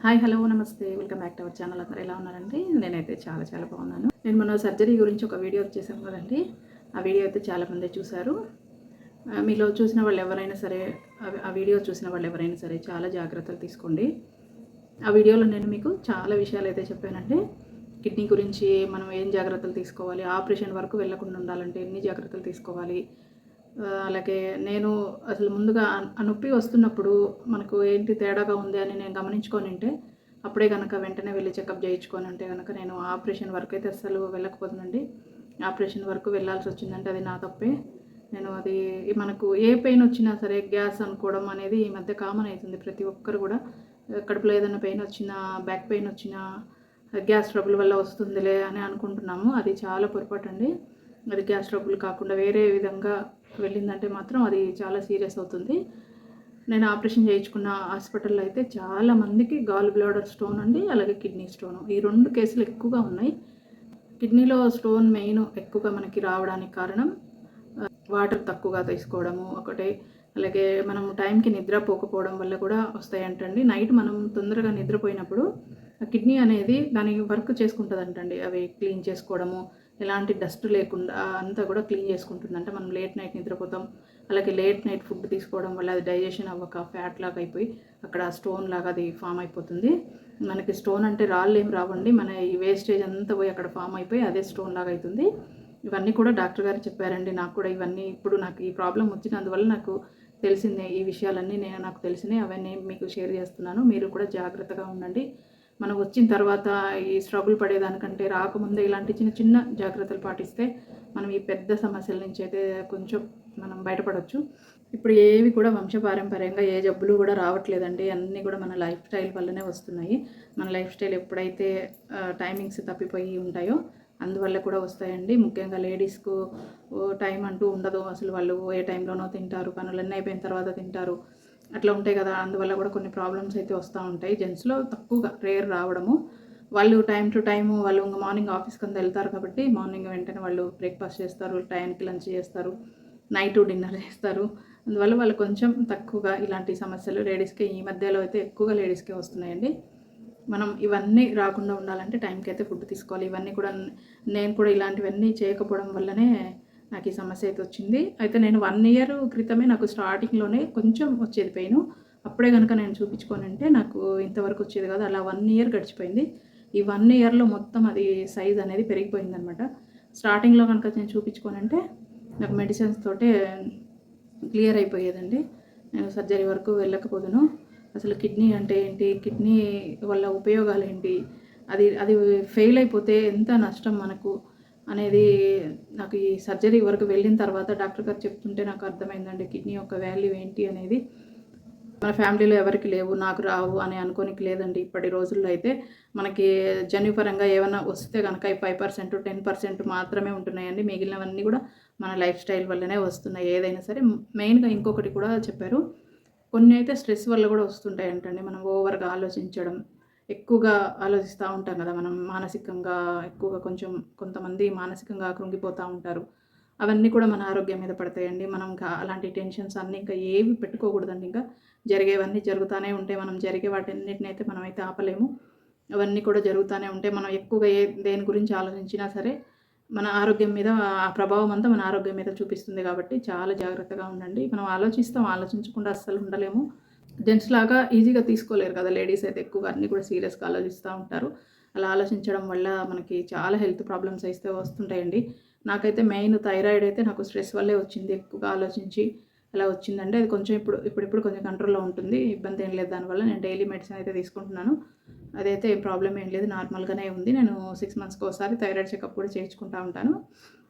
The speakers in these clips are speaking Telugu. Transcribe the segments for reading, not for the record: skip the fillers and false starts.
హాయ్ హలో నమస్తే welcome back to our channel. అందరూ ఎలా ఉన్నారండి? నేనైతే చాలా బాగున్నాను. నేను మొన్న సర్జరీ గురించి ఒక వీడియో చేశాను కదండి. ఆ వీడియో అయితే చాలామంది చూశారు. మీలో చూసిన వాళ్ళు ఎవరైనా సరే, ఆ వీడియో చూసిన వాళ్ళు ఎవరైనా సరే చాలా జాగ్రత్తలు తీసుకోండి. ఆ వీడియోలో నేను మీకు చాలా విషయాలు అయితే చెప్పానండి. కిడ్నీ గురించి మనం ఏం జాగ్రత్తలు తీసుకోవాలి, ఆపరేషన్ వరకు వెళ్ళకుండా ఉండాలంటే ఎన్ని జాగ్రత్తలు తీసుకోవాలి, అలాగే నేను అసలు ముందుగా ఆ నొప్పి వస్తున్నప్పుడు మనకు ఏంటి తేడాగా ఉంది అని నేను గమనించుకొని ఉంటే అప్పుడే కనుక వెంటనే వెళ్ళి చెకప్ చేయించుకొని ఉంటే కనుక నేను ఆపరేషన్ వరకు అయితే అస్సలు వెళ్ళకపోతుందండి. ఆపరేషన్ వరకు వెళ్ళాల్సి వచ్చిందంటే అది నా తప్పే. నేను అది మనకు ఏ పెయిన్ వచ్చినా సరే గ్యాస్ అనుకోవడం అనేది ఈ మధ్య కామన్ అవుతుంది. ప్రతి ఒక్కరు కూడా కడుపులో ఏదైనా పెయిన్ వచ్చినా, బ్యాక్ పెయిన్ వచ్చినా గ్యాస్ ట్రబుల్ వల్ల వస్తుందిలే అని అనుకుంటున్నాము. అది చాలా పొరపాటు అండి. అది గ్యాస్ ట్రబుల్ కాకుండా వేరే విధంగా వెళ్ళిందంటే మాత్రం అది చాలా సీరియస్ అవుతుంది. నేను ఆపరేషన్ చేయించుకున్న హాస్పిటల్లో అయితే చాలామందికి గాల్ బ్లాడర్ స్టోన్ అండి, అలాగే కిడ్నీ స్టోన్, ఈ 2 కేసులు ఎక్కువగా ఉన్నాయి. కిడ్నీలో స్టోన్ మెయిన్ ఎక్కువగా మనకి రావడానికి కారణం వాటర్ తక్కువగా తీసుకోవడము ఒకటే, అలాగే మనం టైంకి నిద్రపోకపోవడం వల్ల కూడా వస్తాయంటండి. నైట్ మనం తొందరగా నిద్రపోయినప్పుడు ఆ కిడ్నీ అనేది దాని వర్క్ చేసుకుంటుందంటండి. అవి క్లీన్ చేసుకోవడము, ఎలాంటి డస్ట్ లేకుండా అంతా కూడా క్లీన్ చేసుకుంటుందంట. మనం లేట్ నైట్ నిద్రపోతాం, అలాగే లేట్ నైట్ ఫుడ్ తీసుకోవడం వల్ల అది డైజెషన్ అవ్వక ఫ్యాట్ లాగా అయిపోయి అక్కడ స్టోన్ లాగా అది ఫామ్ అయిపోతుంది. మనకి స్టోన్ అంటే రాళ్ళు ఏం రావండి, మన ఈ వేస్టేజ్ అంతా పోయి అక్కడ ఫామ్ అయిపోయి అదే స్టోన్ లాగా అవుతుంది. ఇవన్నీ కూడా డాక్టర్ గారు చెప్పారండి. నాకు కూడా ఇవన్నీ ఇప్పుడు నాకు ఈ ప్రాబ్లం వచ్చినందువల్ల నాకు తెలిసిందే, ఈ విషయాలన్నీ నాకు తెలిసినాయి, అవన్నీ మీకు షేర్ చేస్తున్నాను. మీరు కూడా జాగ్రత్తగా ఉండండి. మనం వచ్చిన తర్వాత ఈ స్ట్రగుల్ పడేదానికంటే రాకముందే ఇలాంటి చిన్న జాగ్రత్తలు పాటిస్తే మనం ఈ పెద్ద సమస్యల నుంచి అయితే కొంచెం మనం బయటపడవచ్చు. ఇప్పుడు ఏవి కూడా వంశపారంపర్యంగా ఏ జబ్బులు కూడా రావట్లేదండి. అన్నీ కూడా మన లైఫ్ స్టైల్ వల్లనే వస్తున్నాయి. మన లైఫ్ స్టైల్ ఎప్పుడైతే టైమింగ్స్ తప్పిపోయి ఉంటాయో అందువల్ల కూడా వస్తాయండి. ముఖ్యంగా లేడీస్కు టైం అంటూ ఉండదు. అసలు వాళ్ళు ఏ టైంలోనో తింటారు, పనులన్నీ అయిపోయిన తర్వాత తింటారు, అట్లా ఉంటాయి కదా. అందువల్ల కూడా కొన్ని ప్రాబ్లమ్స్ అయితే వస్తూ ఉంటాయి. జెంట్స్లో తక్కువగా రేర్ రావడము. వాళ్ళు టైం టు టైము వాళ్ళు మార్నింగ్ ఆఫీస్కి అంతా వెళ్తారు కాబట్టి మార్నింగ్ వెంటనే వాళ్ళు బ్రేక్ఫాస్ట్ చేస్తారు, టైంకి లంచ్ చేస్తారు, నైట్ డిన్నర్ చేస్తారు. అందువల్ల వాళ్ళు కొంచెం తక్కువగా ఇలాంటి సమస్యలు లేడీస్కి ఈ మధ్యలో అయితే ఎక్కువగా లేడీస్కే వస్తున్నాయండి. మనం ఇవన్నీ రాకుండా ఉండాలంటే టైంకి అయితే ఫుడ్ తీసుకోవాలి. ఇవన్నీ కూడా నేను కూడా ఇలాంటివన్నీ చేయకపోవడం వల్లనే నాకు ఈ సమస్య అయితే వచ్చింది. అయితే నేను 1 ఇయర్ క్రితమే నాకు స్టార్టింగ్లోనే కొంచెం వచ్చేది పెయిన్. అప్పుడే కనుక నేను చూపించుకొని ఉంటే నాకు ఇంతవరకు వచ్చేది కాదు. అలా 1 ఇయర్ గడిచిపోయింది. ఈ 1 ఇయర్లో మొత్తం అది సైజ్ అనేది పెరిగిపోయిందనమాట. స్టార్టింగ్లో కనుక నేను చూపించుకొని అంటే నాకు మెడిసిన్స్ తోటే క్లియర్ అయిపోయేదండి. నేను సర్జరీ వరకు వెళ్ళకపోదును. అసలు కిడ్నీ అంటే ఏంటి, కిడ్నీ వల్ల ఉపయోగాలు ఏంటి, అది అది ఫెయిల్ అయిపోతే ఎంత నష్టం మనకు అనేది నాకు ఈ సర్జరీ వరకు వెళ్ళిన తర్వాత డాక్టర్ గారు చెప్తుంటే నాకు అర్థమైందండి. కిడ్నీ యొక్క వాల్యూ ఏంటి అనేది మన ఫ్యామిలీలో ఎవరికి లేవు, నాకు రావు అని అనుకోనికి లేదండి. ఇప్పటి రోజుల్లో అయితే మనకి జన్యుపరంగా ఏమైనా వస్తే కనుక 5%, 10% మాత్రమే ఉంటున్నాయండి. మిగిలినవన్నీ కూడా మన లైఫ్ స్టైల్ వల్లనే వస్తున్నాయి. ఏదైనా సరే మెయిన్గా ఇంకొకటి కూడా చెప్పారు, కొన్ని అయితే స్ట్రెస్ వల్ల కూడా వస్తుంటాయంటండి. మనం ఓవర్గా ఆలోచించడం, ఎక్కువగా ఆలోచిస్తూ ఉంటాం కదా, మనం మానసికంగా ఎక్కువగా కొంతమంది మానసికంగా కృంగిపోతూ ఉంటారు. అవన్నీ కూడా మన ఆరోగ్యం మీద పడతాయండి. మనం ఇంకా అలాంటి టెన్షన్స్ అన్నీ ఇంకా ఏవి పెట్టుకోకూడదండి. ఇంకా జరిగేవన్నీ జరుగుతూనే ఉంటాయి. మనం జరిగే వాటన్నిటిని అయితే మనమైతే ఆపలేము. అవన్నీ కూడా జరుగుతూనే ఉంటాయి. మనం ఎక్కువగా దేని గురించి ఆలోచించినా సరే మన ఆరోగ్యం మీద ఆ ప్రభావం అంతా మన ఆరోగ్యం మీద చూపిస్తుంది. కాబట్టి చాలా జాగ్రత్తగా ఉండండి. మనం ఆలోచించకుండా అస్సలు ఉండలేము. జెంట్స్ లాగా ఈజీగా తీసుకోలేరు కదా లేడీస్ అయితే, ఎక్కువగా అన్నీ కూడా సీరియస్గా ఆలోచిస్తూ ఉంటారు. అలా ఆలోచించడం వల్ల మనకి చాలా హెల్త్ ప్రాబ్లమ్స్ అయితే వస్తుంటాయండి. నాకైతే మెయిన్ థైరాయిడ్ అయితే నాకు స్ట్రెస్ వల్లే వచ్చింది. ఎక్కువగా ఆలోచించి అలా వచ్చిందండి. అది కొంచెం ఇప్పుడు కొంచెం కంట్రోల్లో ఉంటుంది. ఇబ్బంది ఏం లేదు. దానివల్ల నేను డైలీ మెడిసిన్ అయితే తీసుకుంటున్నాను. అదైతే ప్రాబ్లం ఏం లేదు, నార్మల్గానే ఉంది. నేను 6 మంత్స్కి ఒకసారి థైరాయిడ్ చెకప్ కూడా చేయించుకుంటూ ఉంటాను.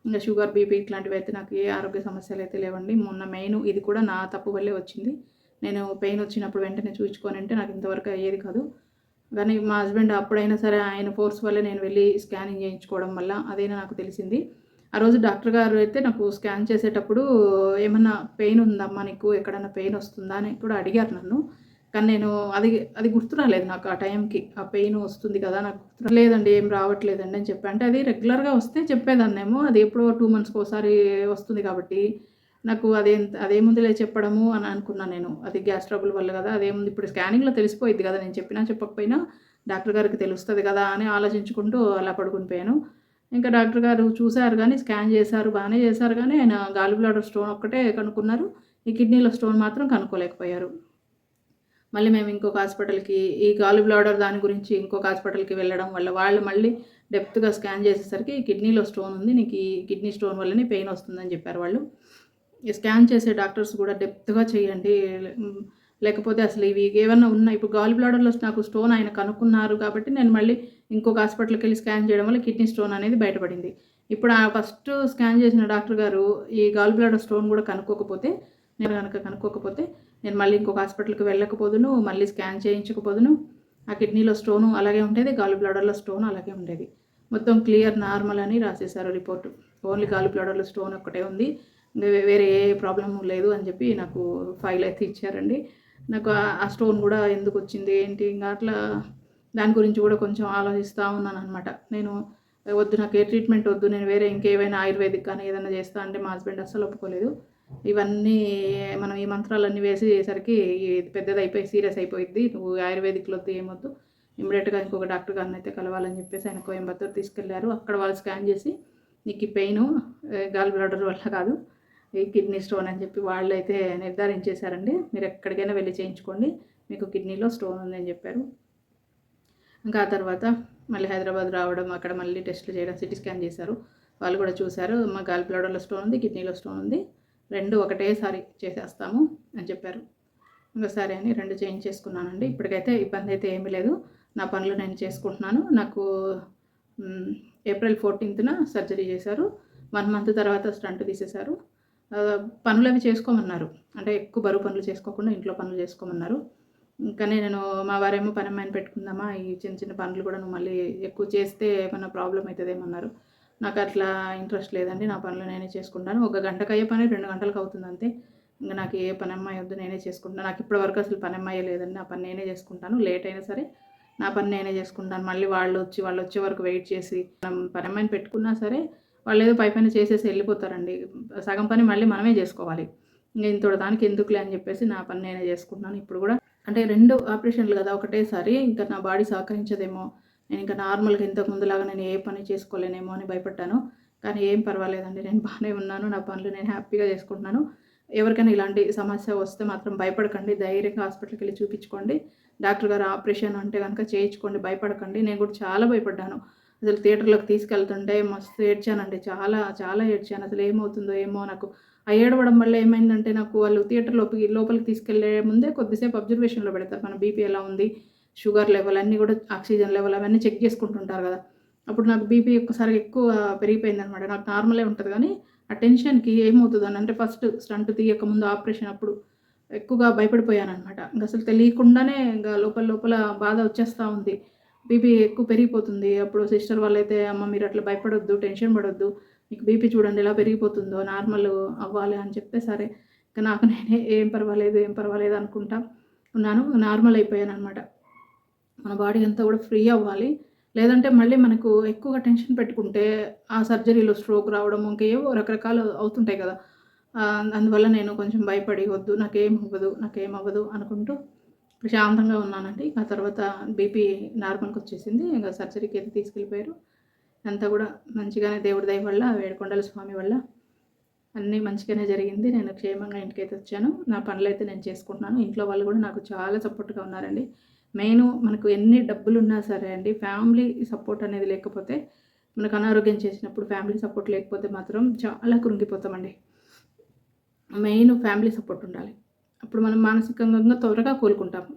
ఇంకా షుగర్, బీపీ ఇట్లాంటివి అయితే నాకు ఏ ఆరోగ్య సమస్యలు అయితే లేవండి. మొన్న మెయిన్ ఇది కూడా నా తప్పు వల్లే వచ్చింది. నేను పెయిన్ వచ్చినప్పుడు వెంటనే చూపించుకొని అంటే నాకు ఇంతవరకు అయ్యేది కాదు. కానీ మా హస్బెండ్ అప్పుడైనా సరే ఆయన ఫోర్స్ వల్ల నేను వెళ్ళి స్కానింగ్ చేయించుకోవడం వల్ల అదైనా నాకు తెలిసింది. ఆ రోజు డాక్టర్ గారు అయితే నాకు స్కాన్ చేసేటప్పుడు ఏమన్నా పెయిన్ ఉందమ్మా నీకు, ఎక్కడన్నా పెయిన్ వస్తుందా అని కూడా అడిగారు నన్ను. కానీ నేను అది గుర్తు రాలేదు నాకు ఆ టైంకి. ఆ పెయిన్ వస్తుంది కదా నాకు లేదండి, ఏం రావట్లేదండి అని చెప్పి. అంటే అది రెగ్యులర్గా వస్తే చెప్పేదాన్నేమో, అది ఎప్పుడో 2 మంత్స్కి ఒకసారి వస్తుంది కాబట్టి నాకు అదేముందిలే చెప్పడము అని అనుకున్నాను నేను. అది గ్యాస్ ట్రబుల్ వల్ల కదా! అదేముంది ఇప్పుడు స్కానింగ్‌లో తెలిసిపోయిద్ది కదా! నేను చెప్పినా చెప్పకపోయినా డాక్టర్ గారికి తెలుస్తది కదా! అని ఆలోచించుకుంటూ అలా పడుకొని పోయాను. ఇంకా డాక్టర్ గారు చూసారు గానీ, స్కాన్ చేశారు. బానే చేశారు గానీ, ఆయన గాల్ బ్లాడర్ స్టోన్ ఒక్కటే కనుక్కున్నారు. ఈ కిడ్నీలో స్టోన్ మాత్రం కనుక్కోలేకపోయారు. మళ్ళీ మేము ఇంకొక హాస్పిటల్‌కి ఈ గాల్ బ్లాడర్ దాని గురించి ఇంకొక హాస్పిటల్‌కి వెళ్ళడం వల్ల వాళ్ళు మళ్ళీ డెప్త్‌గా స్కాన్ చేసేసరికి కిడ్నీలో స్టోన్ ఉంది. నీకు ఈ కిడ్నీ స్టోన్ వల్లనే పెయిన్ వస్తుందని చెప్పారు వాళ్ళు. ఈ స్కాన్ చేసే డాక్టర్స్ కూడా డెప్త్‌గా చేయండి. లేకపోతే అసలు ఇవి ఏవన్నా ఉన్నాయి. ఇప్పుడు గాల్ బ్లాడర్‌లో నాకు స్టోన్ ఆయన కనుక్కున్నారు కాబట్టి నేను మళ్ళీ ఇంకొక హాస్పిటల్‌కెళ్ళి స్కాన్ చేయడం వల్ల కిడ్నీ స్టోన్ అనేది బయటపడింది. ఇప్పుడు ఆ ఫస్ట్ స్కాన్ చేసిన డాక్టర్ గారు ఈ గాల్ బ్లాడర్ స్టోన్ కూడా కనుక్కోకపోతే నేను గనక కనుక్కోకపోతే నేను మళ్ళీ ఇంకొక హాస్పిటల్‌కి వెళ్ళకపోదును. మళ్ళీ స్కాన్ చేయించకపోదును. ఆ కిడ్నీలో స్టోను అలాగే ఉండేది. గాల్ బ్లాడర్‌లో స్టోన్ అలాగే ఉండేది. మొత్తం క్లియర్ నార్మల్ అని రాసేశారు రిపోర్టు. ఓన్లీ గాల్ బ్లాడర్‌లో స్టోన్ ఒక్కటే ఉంది. వేరే ఏ ప్రాబ్లమ్ లేదు అని చెప్పి నాకు ఫైల్ అయితే ఇచ్చారండి. నాకు ఆ స్టోన్ కూడా ఎందుకొచ్చింది ఏంటి ఇంక అట్లా దాని గురించి కూడా కొంచెం ఆలోచిస్తూ ఉన్నాననమాట. నేను వద్దు నాకు ఏ ట్రీట్మెంట్ వద్దు. నేను వేరే ఇంకేమైనా ఆయుర్వేదిక్ కానీ ఏదైనా చేస్తా అంటే మా హస్బెండ్ అస్సలు ఒప్పుకోలేదు. ఇవన్నీ మనం ఈ మంత్రాలన్నీ వేసేసరికి ఇది పెద్దదయిపోయి సీరియస్ అయిపోయిద్ది. నువ్వు ఆయుర్వేదిక్‌లో వద్దు ఏమొద్దు. ఇమ్మీడియేట్‌గా ఇంకొక డాక్టర్ గారినైతే కలవాలని చెప్పేసి ఆయన కోయంబత్తూర్ తీసుకెళ్లారు. అక్కడ వాళ్ళు స్కాన్ చేసి నీకు ఈ పెయిను గాల్ బ్లాడర్ వల్ల కాదు. ఈ కిడ్నీ స్టోన్ అని చెప్పి వాళ్ళైతే నిర్ధారించేశారండి. మీరు ఎక్కడికైనా వెళ్ళి చేయించుకోండి. మీకు కిడ్నీలో స్టోన్ ఉందని చెప్పారు. ఇంకా ఆ తర్వాత మళ్ళీ హైదరాబాద్ రావడం, అక్కడ మళ్ళీ టెస్టులు చేయడం, సిటీ స్కాన్ చేశారు. వాళ్ళు కూడా చూశారు. మా గాల్ బ్లాడర్‌లో స్టోన్ ఉంది, కిడ్నీలో స్టోన్ ఉంది. 2 ఒకటేసారి చేసేస్తాము అని చెప్పారు. ఇంక సరే అని 2 చేయించేసుకున్నానండి. ఇప్పటికైతే ఇబ్బందయితే ఏమీ లేదు. నా పనులు నేను చేసుకుంటున్నాను. నాకు ఏప్రిల్ 14న సర్జరీ చేశారు. 1 మంత్ తర్వాత స్టంట్ తీసేశారు. పనులవి చేసుకోమన్నారు. అంటే ఎక్కువ బరువు పనులు చేసుకోకుండా ఇంట్లో పనులు చేసుకోమన్నారు. కానీ నేను మా వారేమో పనమ్మాయిని పెట్టుకుందామా, ఈ చిన్న చిన్న పనులు కూడా నువ్వు మళ్ళీ ఎక్కువ చేస్తే ఏమన్నా ప్రాబ్లమ్ అయితదేమో అన్నారు. నాకు అట్లా ఇంట్రెస్ట్ లేదండి. నా పనులు నేనే చేసుకుంటాను. ఒక గంటకయ్యే పని 2 గంటలకు అవుతుంది అంతే. ఇంక నాకు ఏ పనమ్మాయి వద్దు, నేనే చేసుకుంటాను. నాకు ఇప్పటి వరకు అసలు పనమ్మాయే లేదండి. నా పని నేనే చేసుకుంటాను. లేట్ అయినా సరే నా పని నేనే చేసుకుంటాను. మళ్ళీ వాళ్ళొచ్చే వరకు వెయిట్ చేసి మనం పనమ్మాయిని పెట్టుకున్నా సరే వాళ్ళేదో పైపైన చేసేసి వెళ్ళిపోతారండి. సగం పని మళ్ళీ మనమే చేసుకోవాలి. ఇంక ఇంతోటి దానికి ఎందుకులే అని చెప్పేసి నా పని నేనే చేసుకుంటున్నాను. ఇప్పుడు కూడా అంటే 2 ఆపరేషన్లు కదా ఒకటేసారి. ఇంకా నా బాడీ సహకరించదేమో, నేను ఇంకా నార్మల్‌గా ఇంతకు ముందులాగా నేను ఏ పని చేసుకోలేనేమో అని భయపడ్డాను. కానీ ఏం పర్వాలేదండి. నేను బానే ఉన్నాను. నా పనులు నేను హ్యాపీగా చేసుకుంటున్నాను. ఎవరికైనా ఇలాంటి సమస్య వస్తే మాత్రం భయపడకండి. ధైర్యంగా హాస్పిటల్‌కెళ్ళి చూపించుకోండి. డాక్టర్ గారు ఆపరేషన్ అంటే గనుక చేయించుకోండి. భయపడకండి. నేను కూడా చాలా భయపడ్డాను. అసలు థియేటర్‌లోకి తీసుకెళ్తుంటే మస్తు ఏడ్చానండి. చాలా చాలా ఏడ్చాను. అసలు ఏమవుతుందో ఏమో నాకు. ఆ ఏడవడం వల్ల ఏమైందంటే నాకు వాళ్ళు లోపలికి తీసుకెళ్ళే ముందే కొద్దిసేపు అబ్జర్వేషన్‌లో పెడతారు. మన బీపీ ఎలా ఉంది, షుగర్ లెవెల్ అన్నీ కూడా ఆక్సిజన్ లెవెల్ అవన్నీ చెక్ చేసుకుంటుంటారు కదా! అప్పుడు నాకు బీపీ ఒక్కసారిగా ఎక్కువ పెరిగిపోయిందనమాట. నాకు నార్మలే ఉంటది గానీ, ఆ టెన్షన్‌కి ఏమవుతదని అంటే ఫస్ట్ స్టంట్ తీయకముందు ఆపరేషన్ అప్పుడు ఎక్కువగా భయపడిపోయాననమాట. ఇంకసలు తెలియకుండానే లోపల లోపల బాధ వచ్చేస్తా ఉంది. బీపీ ఎక్కువ పెరిగిపోతుంది. అప్పుడు సిస్టర్ వాళ్ళైతే, "అమ్మ మీరట్లా భయపడొద్దు, టెన్షన్ పడొద్దు. మీకు బీపీ చూడండి ఎలా పెరిగిపోతుందో, నార్మల్ అవ్వాలి" అని చెప్తే సరే. ఇక నాకు నేనే ఏం పర్వాలేదు, ఏం పర్వాలేదు అనుకుంటా ఉన్నాను. నార్మల్ అయిపోయాననమాట. మన బాడీ అంతా కూడా ఫ్రీ అవ్వాలి. లేదంటే మళ్ళీ మనకు ఎక్కువగా టెన్షన్ పెట్టుకుంటే ఆ సర్జరీలో స్ట్రోక్ రావడం ఇంకేవో రకరకాలు అవుతుంటాయి కదా! అందువల్ల నేను కొంచెం భయపడి వద్దు నాకేమవ్వదు అనుకుంటూ ప్రశాంతంగా ఉన్నానండి. ఆ తర్వాత బీపీ నార్మల్‌కొచ్చేసింది. ఇంక సర్జరీకి అయితే తీసుకెళ్ళిపోయారు. అంతా కూడా మంచిగానే దేవుడి దయ వల్ల, ఏడుకొండల స్వామి వల్ల అన్నీ మంచిగానే జరిగింది. నేను క్షేమంగా ఇంటికైతే వచ్చాను. నా పనులైతే నేను చేసుకుంటున్నాను. ఇంట్లో వాళ్ళు కూడా నాకు చాలా సపోర్ట్‌గా ఉన్నారండి. మెయిను మనకు ఎన్ని డబ్బులున్నా సరే అండి, ఫ్యామిలీ సపోర్ట్ అనేది లేకపోతే మనకు అనారోగ్యం చేసినప్పుడు ఫ్యామిలీ సపోర్ట్ లేకపోతే మాత్రం చాలా కృంగిపోతామండి. మెయిన్ ఫ్యామిలీ సపోర్ట్ ఉండాలి. అప్పుడు మనం మానసికంగా త్వరగా కోలుకుంటాము.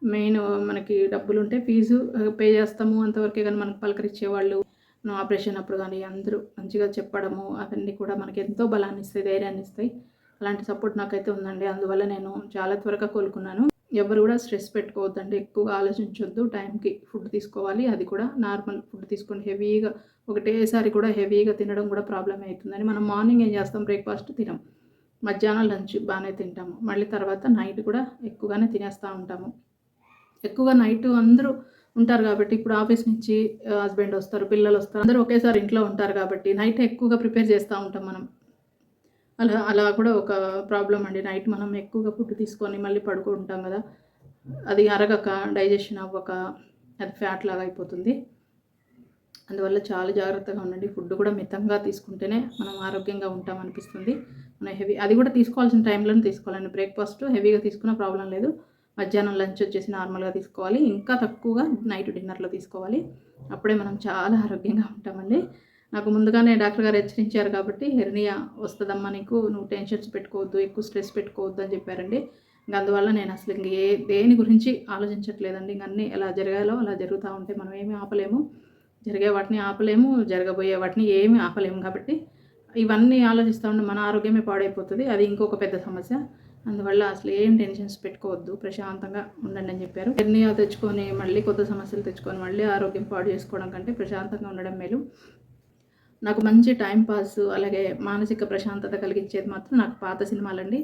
మెయిన్ మనకి డబ్బులుంటే ఫీజు పే చేస్తాము అంతవరకే గానీ మనకు పలకరించేవాళ్ళు, ఆపరేషన్ అప్పుడు గానీ అందరూ మంచిగా చెప్పడము అవన్నీ కూడా మనకెంతో బలాన్నిస్తాయి, ధైర్యాన్నిస్తాయి. అలాంటి సపోర్ట్ నాకైతే ఉందండి. అందువల్ల నేను చాలా త్వరగా కోలుకున్నాను. ఎవరు కూడా స్ట్రెస్ పెట్టుకోవద్దండి. ఎక్కువగా ఆలోచించొద్దు. టైంకి ఫుడ్ తీసుకోవాలి. అది కూడా నార్మల్ ఫుడ్ తీసుకోండి. హెవీగా ఒకటేసారి కూడా హెవీగా తినడం కూడా ప్రాబ్లమే అయితుందని మనం మార్నింగ్ ఏం చేస్తాం బ్రేక్‌ఫాస్ట్ తినం. మధ్యాహ్నం లంచ్ బానే తింటాము. మళ్ళీ తర్వాత నైట్ కూడా ఎక్కువగానే తినేస్తా ఉంటాము. ఎక్కువగా నైటు అందరూ ఉంటారు కాబట్టి ఇప్పుడు ఆఫీస్ నుంచి హస్బెండ్ వస్తారు, పిల్లలొస్తారు. అందరూ ఒకేసారి ఇంట్లో ఉంటారు కాబట్టి నైట్ ఎక్కువగా ప్రిపేర్ చేస్తూ ఉంటాం మనం. అలా అలా కూడా ఒక ప్రాబ్లమ్ అండి. నైట్ మనం ఎక్కువగా ఫుడ్ తీసుకొని మళ్ళీ పడుకుంటాం కదా, అది అరగక, డైజెషన్ అవ్వక అది ఫ్యాట్ లాగా అయిపోతుంది. అందువల్ల చాలా జాగ్రత్తగా ఉండండి. ఫుడ్ కూడా మితంగా తీసుకుంటేనే మనం ఆరోగ్యంగా ఉంటాం అనిపిస్తుంది. మనం అది కూడా తీసుకోవాల్సిన టైంలోనే తీసుకోవాలండి. బ్రేక్‌ఫాస్ట్ హెవీగా తీసుకున్న ప్రాబ్లం లేదు. మధ్యాహ్నం లంచ్ వచ్చేసి నార్మల్‌గా తీసుకోవాలి. ఇంకా తక్కువగా నైట్ డిన్నర్‌లో తీసుకోవాలి. అప్పుడే మనం చాలా ఆరోగ్యంగా ఉంటామండి. నాకు ముందుగానే డాక్టర్ గారు హెచ్చరించారు కాబట్టి, హెర్నియా వస్తదమ్మా నీకు, నువ్వు టెన్షన్స్ పెట్టుకోవద్దు, ఎక్కువ స్ట్రెస్ పెట్టుకోవద్దు అని చెప్పారండి. అందువల్ల నేను అసలు దేని గురించి ఆలోచించట్లేదండి. అన్నీ ఎలా జరగాలో అలా జరుగుతూ ఉంటాయి. మనం ఏమి ఆపలేము. జరిగే వాటిని ఆపలేము, జరగబోయే వాటిని ఏమి ఆపలేము కాబట్టి ఇవన్నీ ఆలోచిస్తూ ఉంటే మన ఆరోగ్యమే పాడైపోతుంది. అది ఇంకొక పెద్ద సమస్య. అందువల్ల అసలు ఏం టెన్షన్స్ పెట్టుకోవద్దు, ప్రశాంతంగా ఉండండి అని చెప్పారు. హెర్నియా తెచ్చుకొని మళ్ళీ కొత్త సమస్యలు తెచ్చుకొని మళ్ళీ ఆరోగ్యం పాడు చేసుకోవడం కంటే ప్రశాంతంగా ఉండడం మేలు. నాకు మంచి టైం పాస్, అలాగే మానసిక ప్రశాంతత కలిగించేది మాత్రం నాకు పాత సినిమాలండి.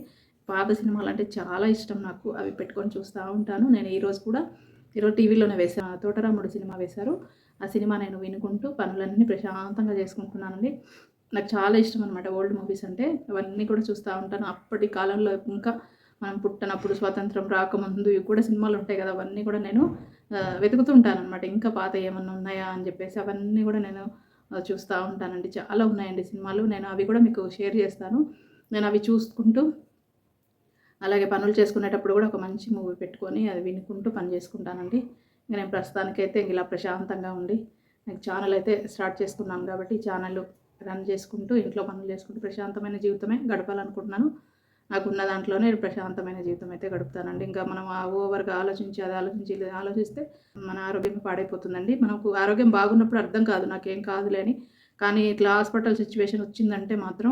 పాత సినిమాలంటే చాలా ఇష్టం నాకు. అవి పెట్టుకొని చూస్తూ ఉంటాను. నేను ఈరోజు టీవీలోనే వేశాను. తోటరాముడు సినిమా వేశారు. ఆ సినిమా నేను వినుకుంటూ పనులన్నీ ప్రశాంతంగా చేసుకుంటున్నానండి. నాకు చాలా ఇష్టం అనమాట ఓల్డ్ మూవీస్ అంటే. అవన్నీ కూడా చూస్తూ ఉంటాను. అప్పటి కాలంలో ఇంకా మనం పుట్టనప్పుడు, స్వాతంత్రం రాకముందు ఇవి కూడా సినిమాలు ఉంటాయి కదా, అవన్నీ కూడా నేను వెతుకుతూ ఉంటానన్నమాట. ఇంకా పాత ఏమన్నా ఉన్నాయా అని చెప్పేసి అవన్నీ కూడా నేను చూస్తూ ఉంటానండి. చాలా ఉన్నాయండి సినిమాలు. నేను అవి కూడా మీకు షేర్ చేస్తాను. నేను అవి చూసుకుంటూ, అలాగే పనులు చేసుకునేటప్పుడు కూడా ఒక మంచి మూవీ పెట్టుకొని అది వినుకుంటూ పని చేసుకుంటానండి. ఇంక నేను ప్రస్తుతానికైతే ఇలా ప్రశాంతంగా ఉండి నాకు ఛానల్ అయితే స్టార్ట్ చేసుకున్నాను కాబట్టి, ఈ ఛానల్ రన్ చేసుకుంటూ ఇంట్లో పనులు చేసుకుంటూ ప్రశాంతమైన జీవితమే గడపాలనుకుంటున్నాను. నాకున్న దాంట్లోనే ప్రశాంతమైన జీవితం అయితే గడుపుతానండి. ఇంకా మనం ఓవర్గా ఆలోచించి అది ఆలోచించి ఇది ఆలోచిస్తే మన ఆరోగ్యం పాడైపోతుందండి. మనకు ఆరోగ్యం బాగున్నప్పుడు అర్థం కాదు నాకేం కాదులే అని. కానీ ఇట్లా హాస్పిటల్ సిచ్యువేషన్ వచ్చిందంటే మాత్రం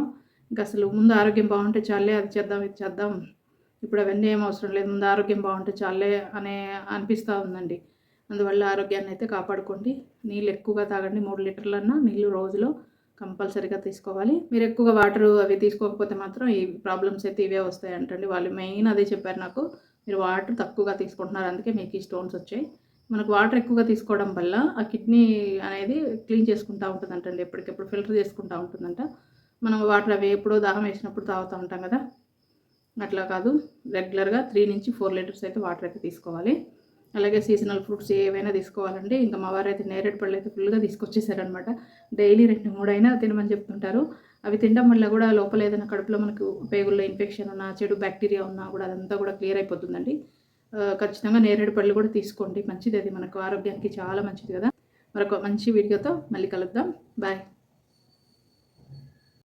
ఇంకా అసలు ముందు ఆరోగ్యం బాగుంటే చాలే, అది చేద్దాం ఇది చేద్దాం, ఇప్పుడు అవన్నీ ఏం అవసరం లేదు, ముందు ఆరోగ్యం బాగుంటే చాలే అనే అనిపిస్తూ ఉందండి. అందువల్ల ఆరోగ్యాన్ని అయితే కాపాడుకోండి. నీళ్ళు ఎక్కువగా తాగండి. 3 లీటర్లన్నా నీళ్ళు రోజులో కంపల్సరీగా తీసుకోవాలి. మీరు ఎక్కువగా వాటర్ అవి తీసుకోకపోతే మాత్రం ఈ ప్రాబ్లమ్స్ అయితే ఇవే వస్తాయంటండి. వాళ్ళు మెయిన్ అదే చెప్పారు నాకు. మీరు వాటర్ తక్కువగా తీసుకుంటున్నారు, అందుకే మీకు ఈ స్టోన్స్ వచ్చాయి. మనకు వాటర్ ఎక్కువగా తీసుకోవడం వల్ల ఆ కిడ్నీ అనేది క్లీన్ చేసుకుంటూ ఉంటుందంటండి. ఎప్పటికెప్పుడు ఫిల్టర్ చేసుకుంటూ ఉంటుందంట. మనం వాటర్ అవి ఎప్పుడో దాహం వేసినప్పుడు తాగుతూ ఉంటాం కదా, అట్లా కాదు. రెగ్యులర్గా 3-4 లీటర్స్ అయితే వాటర్ అయితే తీసుకోవాలి. అలాగే సీజనల్ ఫ్రూట్స్ ఏవైనా తీసుకోవాలండి. ఇంకా మా వారైతే నేరేడు పళ్ళు అయితే ఫుల్గా తీసుకొచ్చేసారనమాట. డైలీ 2-3 అయినా తినమని చెప్తుంటారు. అవి తినడం వల్ల కూడా లోపల ఏదైనా కడుపులో మనకు పేగుల్లో ఇన్ఫెక్షన్ ఉన్నా, చెడు బ్యాక్టీరియా ఉన్నా కూడా అదంతా కూడా క్లియర్ అయిపోతుందండి. ఖచ్చితంగా నేరేడు పళ్ళు కూడా తీసుకోండి. మంచిది, అది మనకు ఆరోగ్యానికి చాలా మంచిది కదా. మరొక మంచి వీడియోతో మళ్ళీ కలుద్దాం. బాయ్.